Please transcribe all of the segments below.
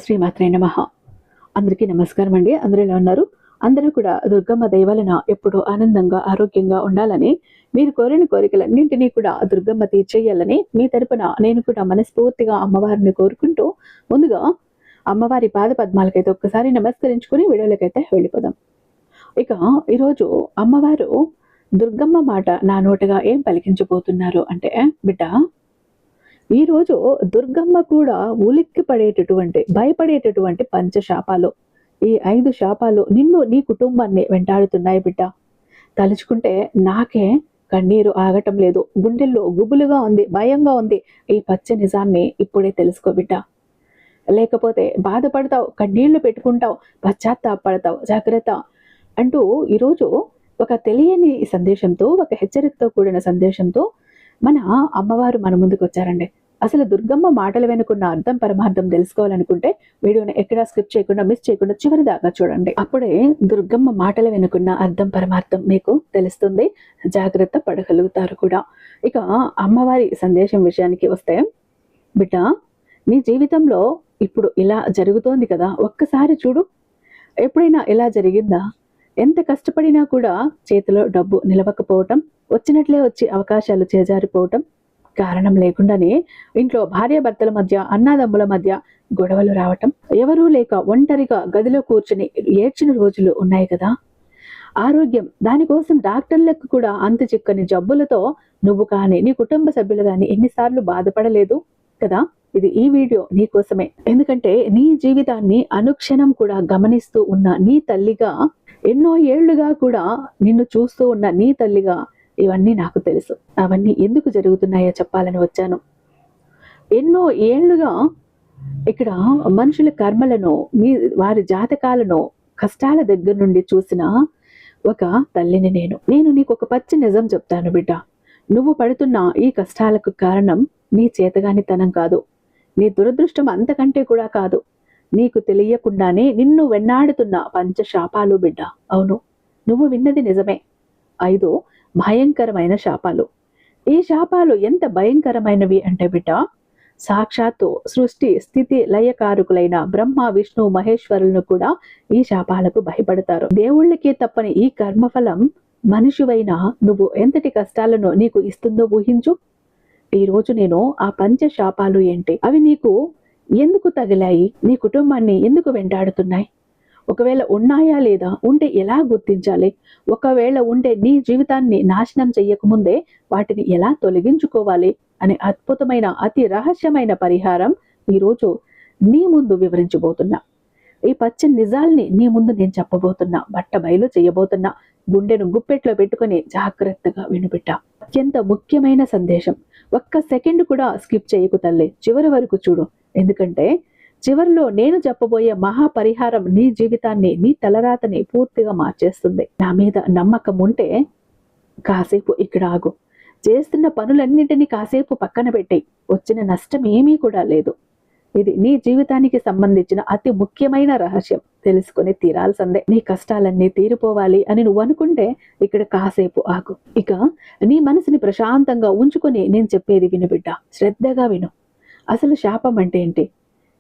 శ్రీమాత్రే నమః. అందరికీ నమస్కారం అండి. అందరూ ఎలా ఉన్నారు? అందరూ కూడా దుర్గమ్మ దయవలన ఎప్పుడూ ఆనందంగా ఆరోగ్యంగా ఉండాలని, మీరు కోరిన కోరికలన్నింటినీ కూడా దుర్గమ్మ తీర్చేయాలని మీ తరపున నేను కూడా మనస్ఫూర్తిగా అమ్మవారిని కోరుకుంటూ, ముందుగా అమ్మవారి పాద పద్మాలకైతే ఒక్కసారి నమస్కరించుకుని వీడియోలకైతే వెళ్ళిపోదాం. ఇక ఈరోజు అమ్మవారు దుర్గమ్మ మాట నా నోటగా ఏం పలికించబోతున్నారు అంటే, బిడ్డ ఈరోజు దుర్గమ్మ కూడా ఉలిక్కి పడేటటువంటి భయపడేటటువంటి పంచశాపాలు, ఈ 5 శాపాలు నిన్ను నీ కుటుంబాన్ని వెంటాడుతున్నాయి బిడ్డ. తలుచుకుంటే నాకే కన్నీరు ఆగటం లేదు, గుండెల్లో గుబులుగా ఉంది, భయంగా ఉంది. ఈ పచ్చ నిజాన్ని ఇప్పుడే తెలుసుకో బిడ్డ. లేకపోతే బాధపడతావు, కన్నీళ్లు పెట్టుకుంటావు, పశ్చాత్తాపడతావు. జాగ్రత్త అంటూ ఈరోజు ఒక తెలియని సందేశంతో, ఒక హెచ్చరికతో కూడిన సందేశంతో మన అమ్మవారు మన ముందుకు వచ్చారండి. అసలు దుర్గమ్మ మాటల వెనుకున్న అర్థం పరమార్థం తెలుసుకోవాలనుకుంటే వీడియోని ఎక్కడా స్కిప్ చేయకుండా, మిస్ చేయకుండా చివరి దాకా చూడండి. అప్పుడే దుర్గమ్మ మాటల వెనుకున్న అర్థం పరమార్థం మీకు తెలుస్తుంది, జాగ్రత్త పడగలుగుతారు కూడా. ఇక అమ్మవారి సందేశం విషయానికి వస్తే, బిడ్డ నీ జీవితంలో ఇప్పుడు ఇలా జరుగుతోంది కదా, ఒక్కసారి చూడు. ఎప్పుడైనా ఇలా జరిగిందా? ఎంత కష్టపడినా కూడా చేతిలో డబ్బు నిలవకపోవటం, వచ్చినట్లే వచ్చి అవకాశాలు చేజారిపోవటం, కారణం లేకుండానే ఇంట్లో భార్యాభర్తల మధ్య, అన్నాదమ్ముల మధ్య గొడవలు రావటం, ఎవరూ లేక ఒంటరిగా గదిలో కూర్చుని ఏడ్చిన రోజులు ఉన్నాయి కదా. ఆరోగ్యం, దానికోసం డాక్టర్లకు కూడా అంతు చిక్కని జబ్బులతో నువ్వు కానీ నీ కుటుంబ సభ్యులు కానీ ఎన్నిసార్లు బాధపడలేదు కదా. ఇది ఈ వీడియో నీకోసమే. ఎందుకంటే నీ జీవితాన్ని అనుక్షణం కూడా గమనిస్తూ ఉన్న నీ తల్లిగా, ఎన్నో ఏళ్లుగా కూడా నిన్ను చూస్తూ ఉన్న నీ తల్లిగా ఇవన్నీ నాకు తెలుసు. అవన్నీ ఎందుకు జరుగుతున్నాయో చెప్పాలని వచ్చాను. ఎన్నో ఏళ్లుగా ఇక్కడ మనుషుల కర్మలను, వారి జాతకాలను కష్టాల దగ్గర నుండి చూసిన ఒక తల్లిని నేను నీకు ఒక పచ్చి నిజం చెప్తాను బిడ్డ. నువ్వు పడుతున్న ఈ కష్టాలకు కారణం నీ చేతగానితనం కాదు, నీ దురదృష్టం అంతకంటే కూడా కాదు. నీకు తెలియకుండానే నిన్ను వెన్నాడుతున్న పంచశాపాలు బిడ్డ. అవును, నువ్వు విన్నది నిజమే. 5 భయంకరమైన శాపాలు. ఈ శాపాలు ఎంత భయంకరమైనవి అంటే బిడ్డ, సాక్షాత్తు సృష్టి స్థితి లయకారకులైన బ్రహ్మ విష్ణు మహేశ్వరులను కూడా ఈ శాపాలకు భయపడతారు. దేవుళ్ళకే తప్పని ఈ కర్మఫలం మనిషివైన నువ్వు ఎంతటి కష్టాలను నీకు ఇస్తుందో ఊహించు. ఈరోజు నేను ఆ పంచశాపాలు ఏంటి, అవి నీకు ఎందుకు తగిలాయి, నీ కుటుంబాన్ని ఎందుకు వెంటాడుతున్నాయి, ఒకవేళ ఉన్నాయా లేదా, ఉంటే ఎలా గుర్తించాలి, ఒకవేళ ఉంటే నీ జీవితాన్ని నాశనం చెయ్యకముందే వాటిని ఎలా తొలగించుకోవాలి అనే అద్భుతమైన అతి రహస్యమైన పరిహారం ఈరోజు నీ ముందు వివరించబోతున్నా. ఈ పచ్చని నిజాల్ని నీ ముందు నేను చెప్పబోతున్నా, బట్ట బయలు చేయబోతున్నా. గుండెను గుప్పెట్లో పెట్టుకుని జాగ్రత్తగా వినుబిట్ట. అత్యంత ముఖ్యమైన సందేశం. ఒక్క సెకండ్ కూడా స్కిప్ చేయకు తల్లి, చివరి వరకు చూడు. ఎందుకంటే చివరిలో నేను చెప్పబోయే మహాపరిహారం నీ జీవితాన్ని, నీ తలరాతని పూర్తిగా మార్చేస్తుంది. నా మీద నమ్మకం ఉంటే కాసేపు ఇక్కడ ఆగు. చేస్తున్న పనులన్నింటినీ కాసేపు పక్కన పెట్టి, వచ్చిన నష్టం ఏమీ కూడా లేదు. ఇది నీ జీవితానికి సంబంధించిన అతి ముఖ్యమైన రహస్యం. తెలుసుకుని తీరాల్సిందే. నీ కష్టాలన్నీ తీరిపోవాలి అని నువ్వు అనుకుంటే ఇక్కడ కాసేపు ఆగు. ఇక నీ మనసుని ప్రశాంతంగా ఉంచుకొని నేను చెప్పేది విను బిడ్డ, శ్రద్ధగా విను. అసలు శాపం అంటే ఏంటి?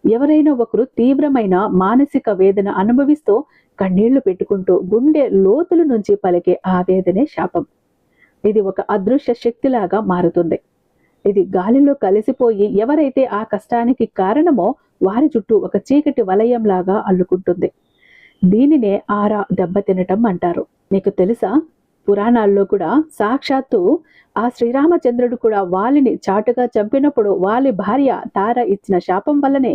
ఎవరైనా ఒకరు తీవ్రమైన మానసిక వేదన అనుభవిస్తూ కన్నీళ్లు పెట్టుకుంటూ గుండె లోతుల నుంచి పలికే ఆ వేదనే శాపం. ఇది ఒక అదృశ్య శక్తిలాగా మారుతుంది. ఇది గాలిలో కలిసిపోయి ఎవరైతే ఆ కష్టానికి కారణమో వారి చుట్టూ ఒక చీకటి వలయంలాగా అల్లుకుంటుంది. దీనినే ఆరా దెబ్బతినటం అంటారు. నీకు తెలుసా, పురాణాల్లో కూడా సాక్షాత్తు ఆ శ్రీరామచంద్రుడు కూడా వాలిని చాటుగా చంపినప్పుడు వాలి భార్య తార ఇచ్చిన శాపం వల్లనే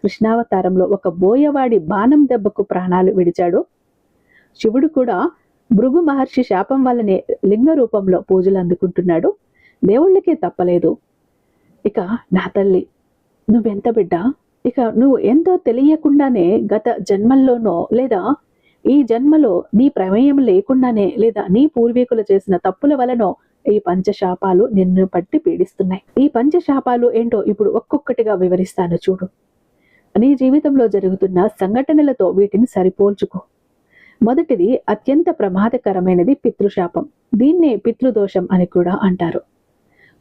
కృష్ణావతారంలో ఒక బోయవాడి బాణం దెబ్బకు ప్రాణాలు విడిచాడు. శివుడు కూడా భృగు మహర్షి శాపం వల్లనే లింగ రూపంలో పూజలు అందుకుంటున్నాడు. దేవుళ్ళకే తప్పలేదు. ఇక నా తల్లి, నువ్వెంత బిడ్డ, ఇక నువ్వు ఎంతో తెలియకుండానే గత జన్మల్లోనో లేదా ఈ జన్మలో నీ ప్రమేయం లేకుండానే లేదా నీ పూర్వీకులు చేసిన తప్పుల వలనో ఈ పంచశాపాలు నిన్ను పట్టి పీడిస్తున్నాయి. ఈ పంచశాపాలు ఏంటో ఇప్పుడు ఒక్కొక్కటిగా వివరిస్తాను చూడు. నీ జీవితంలో జరుగుతున్న సంఘటనలతో వీటిని సరిపోల్చుకో. మొదటిది అత్యంత ప్రమాదకరమైనది పితృశాపం. దీన్నే పితృదోషం అని కూడా అంటారు.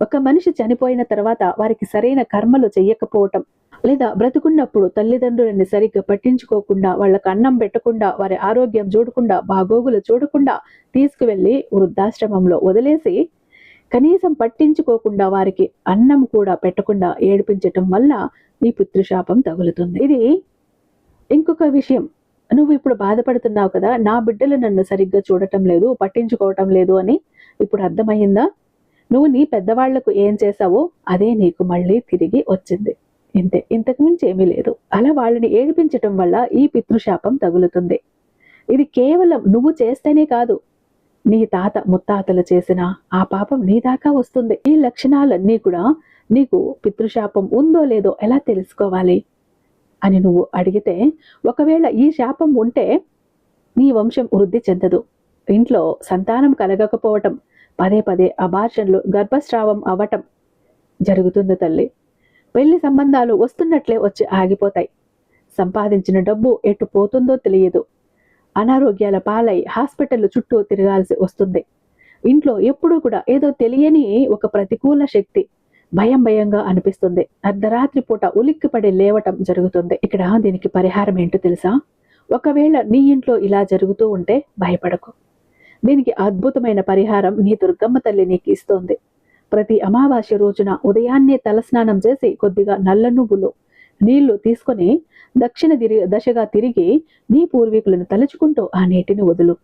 ఒక మనిషి చనిపోయిన తర్వాత వారికి సరైన కర్మలు చెయ్యకపోవటం, లేదా బ్రతుకున్నప్పుడు తల్లిదండ్రులని సరిగ్గా పట్టించుకోకుండా, వాళ్ళకి అన్నం పెట్టకుండా, వారి ఆరోగ్యం చూడకుండా, బాగోగులు చూడకుండా తీసుకువెళ్ళి వృద్ధాశ్రమంలో వదిలేసి కనీసం పట్టించుకోకుండా వారికి అన్నం కూడా పెట్టకుండా ఏడిపించటం వల్ల నీ పితృశాపం తగులుతుంది. ఇది ఇంకొక విషయం. నువ్వు ఇప్పుడు బాధపడుతున్నావు కదా, నా బిడ్డలు నన్ను సరిగ్గా చూడటం లేదు, పట్టించుకోవటం లేదు అని. ఇప్పుడు అర్థమయ్యిందా? నువ్వు నీ పెద్దవాళ్లకు ఏం చేశావో అదే నీకు మళ్ళీ తిరిగి వచ్చింది. ఇంతే, ఇంతకు మించి ఏమీ లేదు. అలా వాళ్ళని ఏడిపించటం వల్ల ఈ పితృశాపం తగులుతుంది. ఇది కేవలం నువ్వు చేస్తేనే కాదు, నీ తాత ముత్తాతలు చేసిన ఆ పాపం నీ దాకా వస్తుంది. ఈ లక్షణాలన్నీ కూడా నీకు పితృశాపం ఉందో లేదో ఎలా తెలుసుకోవాలి అని నువ్వు అడిగితే, ఒకవేళ ఈ శాపం ఉంటే నీ వంశం వృద్ధి చెందదు, ఇంట్లో సంతానం కలగకపోవటం, పదే పదే అబార్షన్లు, గర్భస్రావం అవ్వటం జరుగుతుంది తల్లి. పెళ్లి సంబంధాలు వస్తున్నట్లే వచ్చి ఆగిపోతాయి. సంపాదించిన డబ్బు ఎటు పోతుందో తెలియదు. అనారోగ్యాల పాలై హాస్పిటల్ చుట్టూ తిరగాల్సి వస్తుంది. ఇంట్లో ఎప్పుడూ కూడా ఏదో తెలియని ఒక ప్రతికూల శక్తి భయంగా అనిపిస్తుంది. అర్ధరాత్రి పూట ఉలిక్కిపడి లేవటం జరుగుతుంది. ఇక్కడ దీనికి పరిహారం ఏంటో తెలుసా? ఒకవేళ నీ ఇంట్లో ఇలా జరుగుతూ ఉంటే భయపడకు. దీనికి అద్భుతమైన పరిహారం నీ దుర్గమ్మ తల్లి నీకు ఇస్తోంది. ప్రతి అమావాస్య రోజున ఉదయాన్నే తలస్నానం చేసి కొద్దిగా నల్ల నువ్వులు నీళ్లు తీసుకొని దక్షిణ దశగా తిరిగి నీ పూర్వీకులను తలుచుకుంటూ ఆ నీటిని వదులు.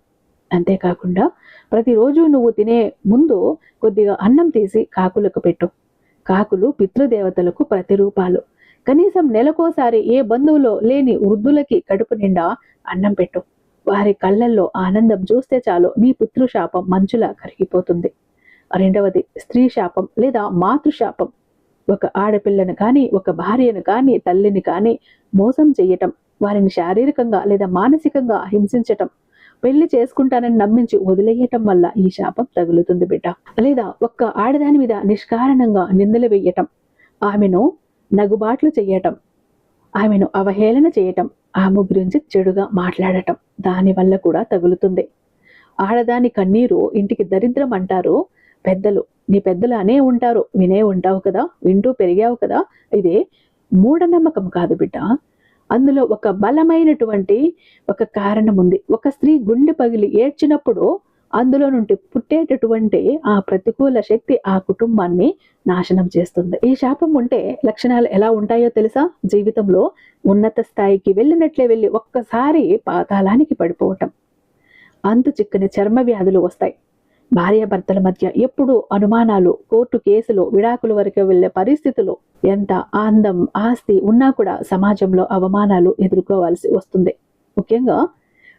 అంతేకాకుండా ప్రతిరోజు నువ్వు తినే ముందు కొద్దిగా అన్నం తీసి కాకులకు పెట్టు. కాకులు పితృదేవతలకు ప్రతిరూపాలు. కనీసం నెలకోసారి ఏ బంధువులో లేని వృద్ధులకి కడుపు నిండా అన్నం పెట్టు. వారి కళ్ళల్లో ఆనందం చూస్తే చాలు నీ పితృశాపం మంచులా కరిగిపోతుంది. రెండవది, స్త్రీ శాపం లేదా మాతృశాపం. ఒక ఆడపిల్లను కానీ, ఒక భార్యను కానీ, తల్లిని కానీ మోసం చెయ్యటం, వారిని శారీరకంగా లేదా మానసికంగా హింసించటం, పెళ్లి చేసుకుంటానని నమ్మించి వదిలేయటం వల్ల ఈ శాపం తగులుతుంది బిడ్డ. లేదా ఒక్క ఆడదాని మీద నిష్కారణంగా నిందలు వేయటం, ఆమెను నగుబాట్లు చెయ్యటం, ఆమెను అవహేళన చేయటం, ఆమె గురించి చెడుగా మాట్లాడటం, దానివల్ల కూడా తగులుతుంది. ఆడదాని కన్నీరు ఇంటికి దరిద్రం అంటారు పెద్దలు. నీ పెద్దలు అనే ఉంటారు, వినే ఉంటావు కదా, వింటూ పెరిగావు కదా. ఇదే మూఢనమ్మకం కాదు బిడ్డ. అందులో ఒక బలమైనటువంటి ఒక కారణం ఉంది. ఒక స్త్రీ గుండె పగిలి ఏడ్చినప్పుడు అందులో నుండి పుట్టేటటువంటి ఆ ప్రతికూల శక్తి ఆ కుటుంబాన్ని నాశనం చేస్తుంది. ఈ శాపం ఉంటే లక్షణాలు ఎలా ఉంటాయో తెలుసా? జీవితంలో ఉన్నత స్థాయికి వెళ్ళినట్లే వెళ్ళి ఒక్కసారి పాతాళానికి పడిపోవటం, అంతు చిక్కని చర్మ వ్యాధులు వస్తాయి. భార్యాభర్తల మధ్య ఎప్పుడు అనుమానాలు, కోర్టు కేసులు, విడాకుల వరకు వెళ్లే పరిస్థితులు, ఎంత అందం ఆస్తి ఉన్నా కూడా సమాజంలో అవమానాలు ఎదుర్కోవాల్సి వస్తుంది. ముఖ్యంగా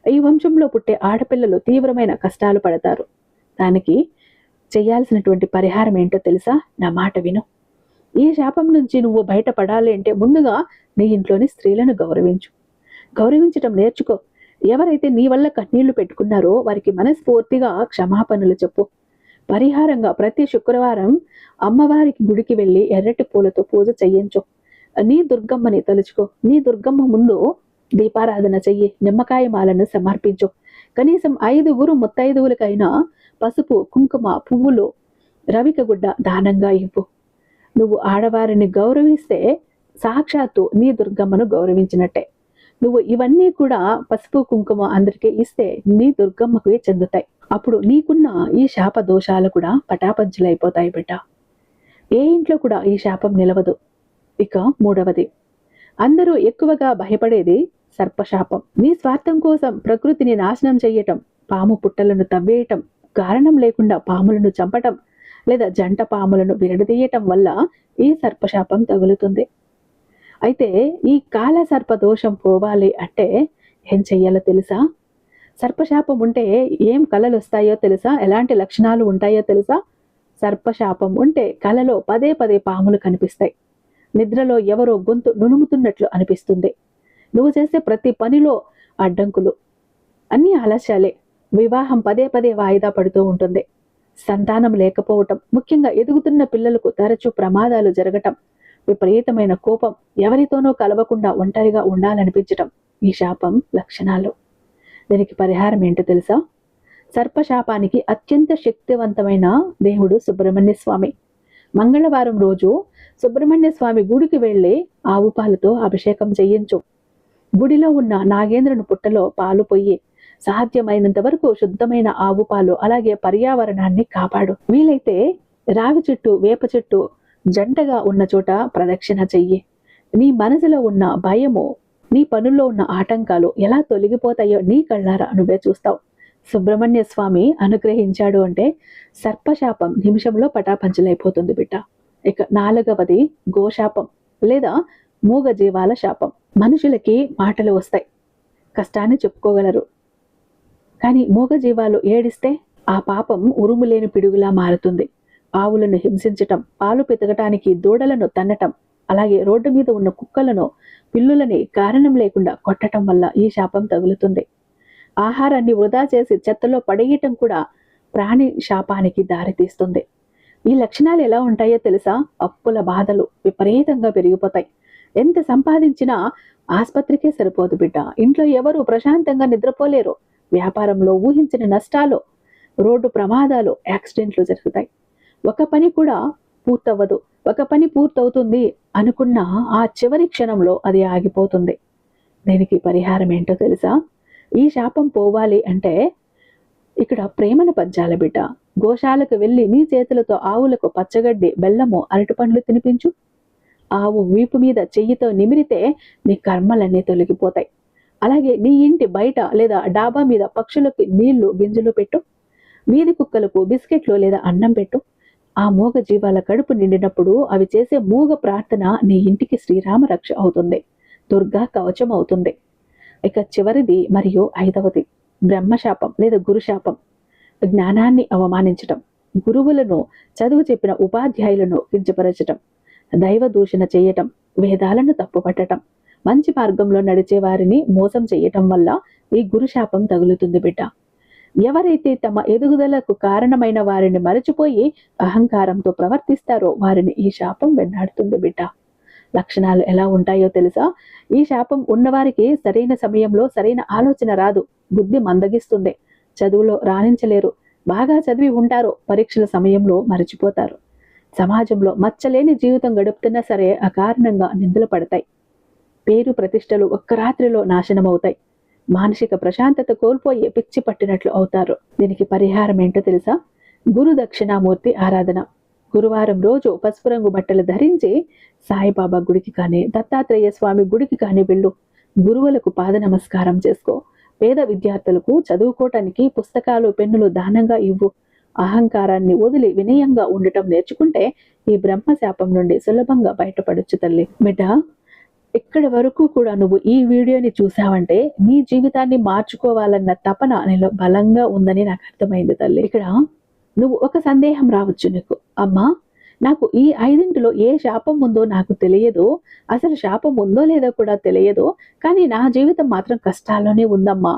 ఈ వంశంలో పుట్టే ఆడపిల్లలు తీవ్రమైన కష్టాలు పడతారు. దానికి చేయాల్సినటువంటి పరిహారం ఏంటో తెలుసా? నా మాట విను. ఈ శాపం నుంచి నువ్వు బయటపడాలి అంటే ముందుగా నీ ఇంట్లోని స్త్రీలను గౌరవించటం నేర్చుకో. ఎవరైతే నీ వల్ల కన్నీళ్లు పెట్టుకున్నారో వారికి మనస్ఫూర్తిగా క్షమాపణలు చెప్పు. పరిహారంగా ప్రతి శుక్రవారం అమ్మవారికి గుడికి వెళ్ళి ఎర్రటి పూలతో పూజ చెయ్యించు. నీ దుర్గమ్మని తలుచుకో. నీ దుర్గమ్మ ముందు దీపారాధన చెయ్యి. నిమ్మకాయ మాలను సమర్పించు. కనీసం 5 ముత్తైదువులకైనా పసుపు, కుంకుమ, పువ్వులు, రవిక గుడ్డ దానంగా ఇవ్వు. నువ్వు ఆడవారిని గౌరవిస్తే సాక్షాత్తు నీ దుర్గమ్మను గౌరవించినట్టే. నువ్వు ఇవన్నీ కూడా పసుపు కుంకుమ అందరికీ ఇస్తే నీ దుర్గమ్మకు చెందుతాయి. అప్పుడు నీకున్న ఈ శాప దోషాలు కూడా పటాపంచులైపోతాయి బిడ్డ. ఏ ఇంట్లో కూడా ఈ శాపం నిలవదు. ఇక మూడవది, అందరూ ఎక్కువగా భయపడేది సర్పశాపం. నీ స్వార్థం కోసం ప్రకృతిని నాశనం చెయ్యటం, పాము పుట్టలను తవ్వేయటం, కారణం లేకుండా పాములను చంపటం లేదా జంట పాములను విరడదీయటం వల్ల ఈ సర్పశాపం తగులుతుంది. అయితే ఈ కాల సర్ప దోషం పోవాలి అంటే ఏం చెయ్యాలో తెలుసా? సర్పశాపం ఉంటే ఏం కళలు వస్తాయో తెలుసా? ఎలాంటి లక్షణాలు ఉంటాయో తెలుసా? సర్పశాపం ఉంటే కలలో పదే పాములు కనిపిస్తాయి. నిద్రలో ఎవరో గొంతు నునుముతున్నట్లు అనిపిస్తుంది. నువ్వు చేసే ప్రతి పనిలో అడ్డంకులు, అన్ని ఆలస్యాలే. వివాహం పదే వాయిదా పడుతూ ఉంటుంది. సంతానం లేకపోవటం, ముఖ్యంగా ఎదుగుతున్న పిల్లలకు తరచూ ప్రమాదాలు జరగటం, విపరీతమైన కోపం, ఎవరితోనో కలవకుండా ఒంటరిగా ఉండాలనిపించటం ఈ శాపం లక్షణాలు. దీనికి పరిహారం ఏంటో తెలుసా? సర్పశాపానికి అత్యంత శక్తివంతమైన దేవుడు సుబ్రహ్మణ్య స్వామి. మంగళవారం రోజు సుబ్రహ్మణ్య స్వామి గుడికి వెళ్ళి ఆవు పాలతో అభిషేకం చేయించు. గుడిలో ఉన్న నాగేంద్రుని పుట్టలో పాలు పొయ్యి. సాధ్యమైనంత వరకు శుద్ధమైన ఆవు పాలు, అలాగే పర్యావరణాన్ని కాపాడు. వీలైతే రావి చెట్టు, వేప చెట్టు జంటగా ఉన్న చోట ప్రదక్షిణ చెయ్యి. నీ మనసులో ఉన్న భయము, నీ పనుల్లో ఉన్న ఆటంకాలు ఎలా తొలగిపోతాయో నీ కళ్ళారా నువ్వే చూస్తావు. సుబ్రహ్మణ్య స్వామి అనుగ్రహించాడు అంటే సర్పశాపం నిమిషంలో పటాపంచలైపోతుంది బిడ్డ. ఇక 4వది గోశాపం లేదా మూగ జీవాల శాపం. మనుషులకి మాటలు వస్తాయి, కష్టాన్ని చెప్పుకోగలరు, కానీ మూగ జీవాలు ఏడిస్తే ఆ పాపం ఉరుములేని పిడుగులా మారుతుంది. ఆవులను హింసించటం, పాలు పితకటానికి దూడలను తన్నటం, అలాగే రోడ్డు మీద ఉన్న కుక్కలను, పిల్లులని కారణం లేకుండా కొట్టడం వల్ల ఈ శాపం తగులుతుంది. ఆహారాన్ని వృధా చేసి చెత్తలో పడేయటం కూడా ప్రాణి శాపానికి దారితీస్తుంది. ఈ లక్షణాలు ఎలా ఉంటాయో తెలుసా? అప్పుల బాధలు విపరీతంగా పెరిగిపోతాయి. ఎంత సంపాదించినా ఆస్పత్రికే సరిపోదు బిడ్డ. ఇంట్లో ఎవరు ప్రశాంతంగా నిద్రపోలేరు. వ్యాపారంలో ఊహించిన నష్టాలు, రోడ్డు ప్రమాదాలు, యాక్సిడెంట్లు జరుగుతాయి. ఒక పని కూడా పూర్తవ్వదు. ఒక పని పూర్తవుతుంది అనుకున్న ఆ చివరి క్షణంలో అది ఆగిపోతుంది. దీనికి పరిహారం ఏంటో తెలుసా? ఈ శాపం పోవాలి అంటే ఇక్కడ ప్రేమను పంచాలి బిడ్డ. గోశాలకు వెళ్ళి నీ చేతులతో ఆవులకు పచ్చగడ్డి, బెల్లము, అరటిపండ్లు తినిపించు. ఆవు వీపు మీద చెయ్యితో నిమిరితే నీ కర్మలన్నీ తొలగిపోతాయి. అలాగే నీ ఇంటి బయట లేదా డాబా మీద పక్షులకి నీళ్లు, గింజలు పెట్టు. వీధి కుక్కలకు బిస్కెట్లు లేదా అన్నం పెట్టు. ఆ మూగ జీవాల కడుపు నిండినప్పుడు అవి చేసే మూగ ప్రార్థన నీ ఇంటికి శ్రీరామ రక్ష అవుతుంది, దుర్గా కవచం అవుతుంది. ఇక చివరిది మరియు 5వది బ్రహ్మశాపం లేదా గురుశాపం. జ్ఞానాన్ని అవమానించటం, గురువులను, చదువు చెప్పిన ఉపాధ్యాయులను కించపరచటం, దైవ దూషణ చేయటం, వేదాలను తప్పుపట్టటం, మంచి మార్గంలో నడిచే వారిని మోసం చేయటం వల్ల ఈ గురుశాపం తగులుతుంది బిడ్డ. ఎవరైతే తమ ఎదుగుదలకు కారణమైన వారిని మరచిపోయి అహంకారంతో ప్రవర్తిస్తారో వారిని ఈ శాపం వెన్నాడుతుంది బిడ్డ. లక్షణాలు ఎలా ఉంటాయో తెలుసా? ఈ శాపం ఉన్నవారికి సరైన సమయంలో సరైన ఆలోచన రాదు, బుద్ధి మందగిస్తుంది, చదువులో రాణించలేరు. బాగా చదివి ఉంటారో పరీక్షల సమయంలో మరచిపోతారు. సమాజంలో మచ్చలేని జీవితం గడుపుతున్నా సరే అకారణంగా నిందలు పడతాయి. పేరు ప్రతిష్టలు ఒక్క రాత్రిలో నాశనమవుతాయి. మానసిక ప్రశాంతత కోల్పోయి పిచ్చి పట్టినట్లు అవుతారు. దీనికి పరిహారం ఏంటో తెలుసా? గురు దక్షిణామూర్తి ఆరాధన. గురువారం రోజు పసుపు రంగు బట్టలు ధరించి సాయిబాబా గుడికి కానీ, దత్తాత్రేయ స్వామి గుడికి కానీ వెళ్ళు. గురువులకు పాద నమస్కారం చేసుకో. పేద విద్యార్థులకు చదువుకోవటానికి పుస్తకాలు, పెన్నులు దానంగా ఇవ్వు. అహంకారాన్ని వదిలి వినయంగా ఉండటం నేర్చుకుంటే ఈ బ్రహ్మశాపం నుండి సులభంగా బయటపడొచ్చు తల్లి. బిడ్డ, ఇక్కడి వరకు కూడా నువ్వు ఈ వీడియోని చూసావంటే నీ జీవితాన్ని మార్చుకోవాలన్న తపన నీలో బలంగా ఉందని నాకు అర్థమైంది తల్లి. ఇక్కడ నువ్వు ఒక సందేహం రావచ్చు నీకు, అమ్మా నాకు ఈ 5 ఏ శాపం ఉందో నాకు తెలియదు, అసలు శాపం ఉందో లేదో కూడా తెలియదు, కానీ నా జీవితం మాత్రం కష్టాల్లోనే ఉందమ్మా,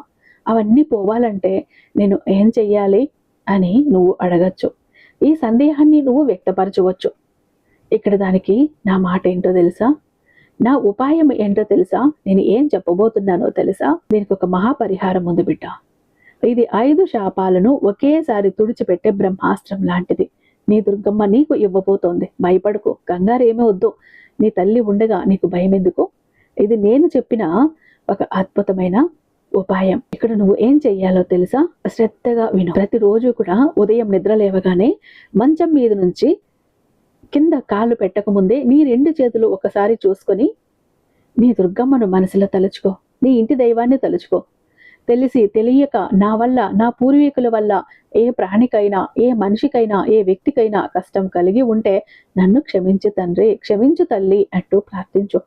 అవన్నీ పోవాలంటే నేను ఏం చెయ్యాలి అని నువ్వు అడగచ్చు. ఈ సందేహాన్ని నువ్వు వ్యక్తపరచవచ్చు. ఇక్కడ దానికి నా మాట ఏంటో తెలుసా? నా ఉపాయం ఏంటో తెలుసా? నేను ఏం చెప్పబోతున్నానో తెలుసా? దీనికి ఒక మహాపరిహారం ఉంది బిడ్డ. ఇది 5 శాపాలను ఒకేసారి తుడిచిపెట్టే బ్రహ్మాస్త్రం లాంటిది. నీ దుర్గమ్మ నీకు ఇవ్వబోతోంది. భయపడుకో, కంగారేమీ వద్దు. నీ తల్లి ఉండగా నీకు భయం ఎందుకు? ఇది నేను చెప్పిన ఒక అద్భుతమైన ఉపాయం. ఇక్కడ నువ్వు ఏం చెయ్యాలో తెలుసా? శ్రద్ధగా విను. ప్రతిరోజు కూడా ఉదయం నిద్ర లేవగానే మంచం మీద నుంచి కింద కాళ్ళు పెట్టకముందే నీ 2 చేతులు ఒకసారి చూసుకొని నీ దుర్గమ్మను మనసులో తలుచుకో. నీ ఇంటి దైవాన్ని తలుచుకో. తెలిసి తెలియక నా వల్ల, నా పూర్వీకుల వల్ల ఏ ప్రాణికైనా, ఏ మనిషికైనా, ఏ వ్యక్తికైనా కష్టం కలిగి ఉంటే నన్ను క్షమించు తండ్రి, క్షమించు తల్లి అంటూ ప్రార్థించు.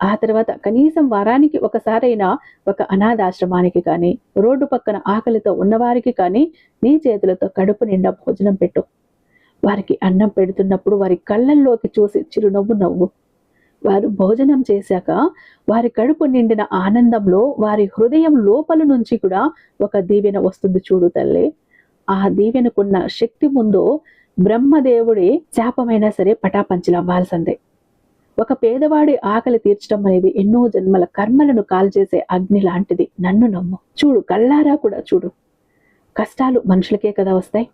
ఆ తర్వాత కనీసం వారానికి ఒకసారైనా ఒక అనాథాశ్రమానికి కానీ, రోడ్డు పక్కన ఆకలితో ఉన్నవారికి కానీ నీ చేతులతో కడుపు నిండా భోజనం పెట్టు. వారికి అన్నం పెడుతున్నప్పుడు వారి కళ్ళల్లోకి చూసి చిరునవ్వు నవ్వు. వారు భోజనం చేశాక వారి కడుపు నిండిన ఆనందంలో వారి హృదయం లోపల నుంచి కూడా ఒక దీవెన వస్తుంది చూడు తల్లి. ఆ దీవెనకున్న శక్తి ముందు బ్రహ్మదేవుడి శాపమైనా సరే పటాపంచలవ్వాల్సిందే. ఒక పేదవాడి ఆకలి తీర్చడం అనేది ఎన్నో జన్మల కర్మలను కాల్చేసే అగ్ని లాంటిది. నన్ను నమ్ము. చూడు, కళ్ళారా కూడా చూడు. కష్టాలు మనుషులకే కదా వస్తాయి,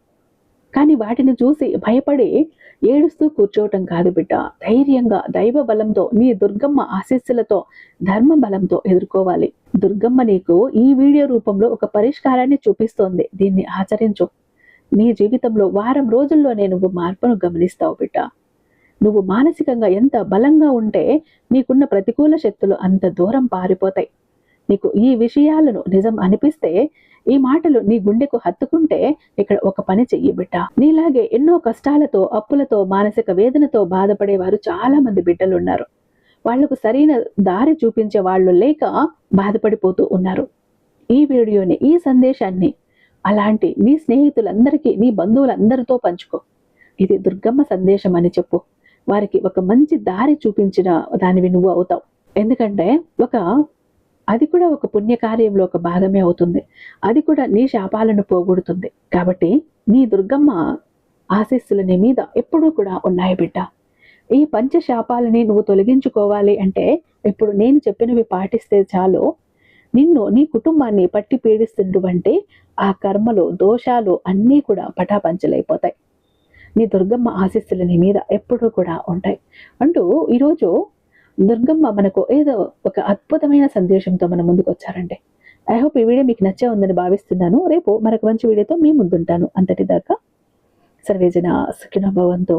కానీ వాటిని చూసి భయపడి ఏడుస్తూ కూర్చోవటం కాదు బిడ్డ. ధైర్యంగా దైవ బలంతో, నీ దుర్గమ్మ ఆశీస్సులతో, ధర్మ బలంతో ఎదుర్కోవాలి. దుర్గమ్మ నీకు ఈ వీడియో రూపంలో ఒక పరిష్కారాన్ని చూపిస్తోంది. దీన్ని ఆచరించు. నీ జీవితంలో వారం రోజుల్లోనే నువ్వు మార్పును గమనిస్తావు బిడ్డ. నువ్వు మానసికంగా ఎంత బలంగా ఉంటే నీకున్న ప్రతికూల శక్తులు అంత దూరం పారిపోతాయి. నీకు ఈ విషయాలను నిజం అనిపిస్తే, ఈ మాటలు నీ గుండెకు హత్తుకుంటే ఇక్కడ ఒక పని చెయ్యి బిడ్డ. నీలాగే ఎన్నో కష్టాలతో, అప్పులతో, మానసిక వేదనతో బాధపడేవారు చాలా మంది బిడ్డలు ఉన్నారు. వాళ్లకు సరైన దారి చూపించే వాళ్ళు లేక బాధపడిపోతూ ఉన్నారు. ఈ వీడియోని, ఈ సందేశాన్ని అలాంటి నీ స్నేహితులందరికీ, నీ బంధువులందరితో పంచుకో. ఇది దుర్గమ్మ సందేశం అని చెప్పు. వారికి ఒక మంచి దారి చూపించిన దానివి నువ్వు అవుతావు. ఎందుకంటే అది కూడా ఒక పుణ్యకార్యంలో ఒక భాగమే అవుతుంది. అది కూడా నీ శాపాలను పోగొడుతుంది. కాబట్టి నీ దుర్గమ్మ ఆశీస్సులు నీ మీద ఎప్పుడూ కూడా ఉన్నాయి బిడ్డ. ఈ పంచశాపాలని నువ్వు తొలగించుకోవాలి అంటే ఇప్పుడు నేను చెప్పినవి పాటిస్తే చాలు. నిన్ను, నీ కుటుంబాన్ని పట్టి పీడిస్తున్నటువంటి ఆ కర్మలు, దోషాలు అన్నీ కూడా పటాపంచలైపోతాయి. నీ దుర్గమ్మ ఆశీస్సులు నీ మీద ఎప్పుడూ కూడా ఉంటాయి అంటూ ఈరోజు దుర్గమ్మ మనకు ఏదో ఒక అద్భుతమైన సందేశంతో మన ముందుకు వచ్చారండి. ఐ హోప్ ఈ వీడియో మీకు నచ్చే ఉందని భావిస్తున్నాను. రేపు మరొక మంచి వీడియోతో మీ ముందుంటాను. అంతటిదాకా సర్వేజన సుఖినో భవంతు.